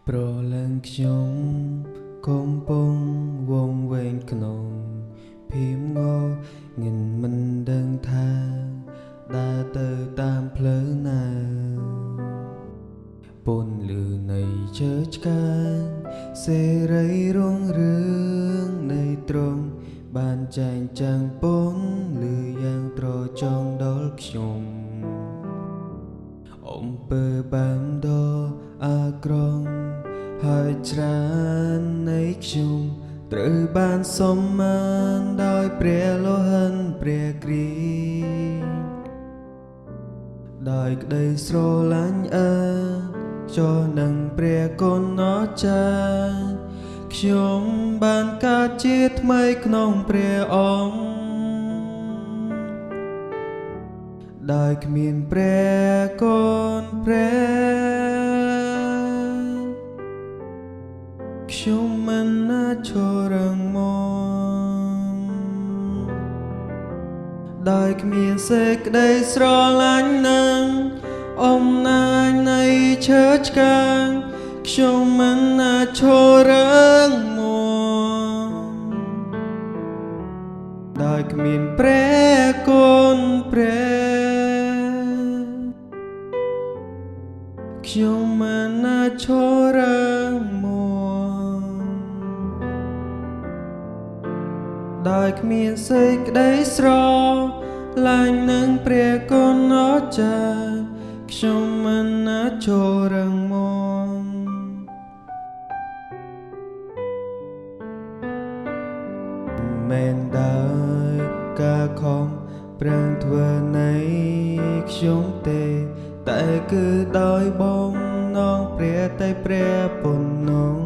ប្រលឹងខ្ញុំកំពុងវងវែងក្នុងភៀមងងិនមិនដឹងថាដើរទៅតាមផ្លូវណាពន្លឺនៃជើឆ្កាងសេរីរុងរឿងនៃត្រង់បានចែងចាំងពន្លឺយ៉ាងត្រចង់ដល់ខ្ញុំអំពើបាំដអាក្រង់ហើយច្រើននៃខ្ញុំត្រូវបានសំមានដោយព្រះលោហិនព្រះគ្រីដោយក្តីស្រឡាញ់អើចោះនឹងព្រះគុណអស្ចារ្យខ្ញុំបានកើតជាថ្មីក្នុងព្រះអង្គដោយគ្មានព្រះគុណព្រះខ្ញុំមិនអាចឈរងមកដោយគ្មានសេចក្តីស្រឡាញ់នឹងអំណាចនៃឈើឆ្កាងខ្ញុំមិនអាចឈរងមកដោយគ្មានព្រះគុណព្រះខ្ញុំមិនអាចឈរងមកដោយគ្មានសេចក្តីស្រឡាញ់នឹងព្រះគុណអស្ចារ្យខ្ញុំមិនអាចឈរងមកមែនដោយការខំប្រឹងធ្វើនៃខ្ញុំទេតែគឺដោយបំណងព្រះតែព្រះពុនង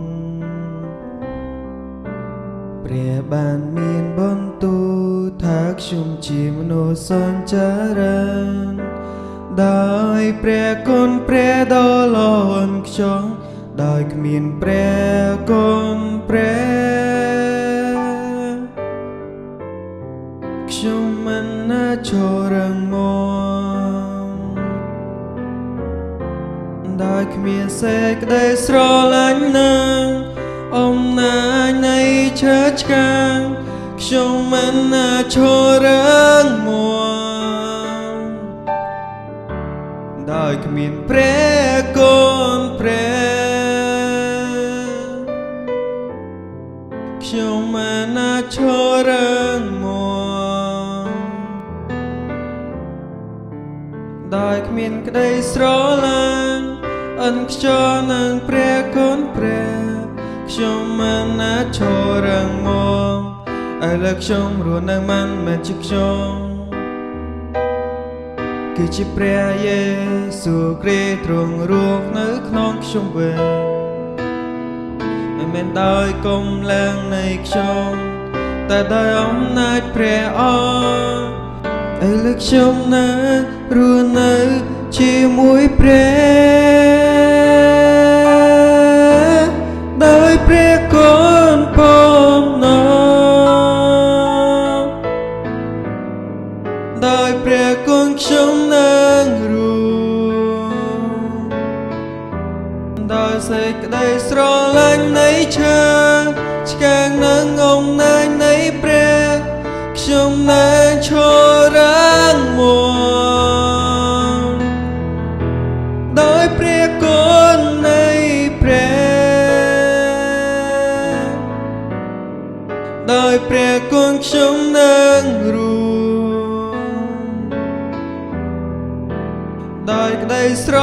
ព្រះបានមានបន្ទូលថាខ្ញុំជាមនុស្សសញ្ចារិនដោយព្រះគុណព្រះដ៏ល្អិតខ្ចោះដោយគ្មានព្រះគុណព្រះខ្ញុំមិនអាចឈរងមកដោយគ្មានសេចក្តីស្រឡាញ់នឹងអំណាចនៃឈើឆ្កាងខ្ញុំមិនអាចឈរងមកដោយគ្មានព្រះគុណព្រះខ្ញុំមិនអាចឈរងមកដោយគ្មានក្តីស្រឡាញ់អិនខ្យល់នឹងព្រះគុណព្រះខ្ញុំមិនអាចឈរងមកឥឡូវខ្ញុំរស់នៅមិនមែនជាខ្ញុំគឺជាព្រះយេស៊ូវគ្រីស្ទទ្រង់រស់នៅក្នុងខ្ញុំវិញមិនមែនដោយកម្លាំងនៃខ្ញុំតែដោយអំណាចព្រះអង្គឥឡូវខ្ញុំនឹងរស់នៅជាមួយព្រះដោយព្រះគុណបំណងដោយព្រះគុណខ្ញុំនឹងរស់ដោយសេចក្តីស្រឡាញ់នៃឈើឆ្កាងនឹងអំណាចនៃព្រះខ្ញុំនឹងឈរងមកដោយព្រះគុណនៃព្រះដោយព្រះគុណខ្ញុំនឹងរស់ដោយក្តីស្រ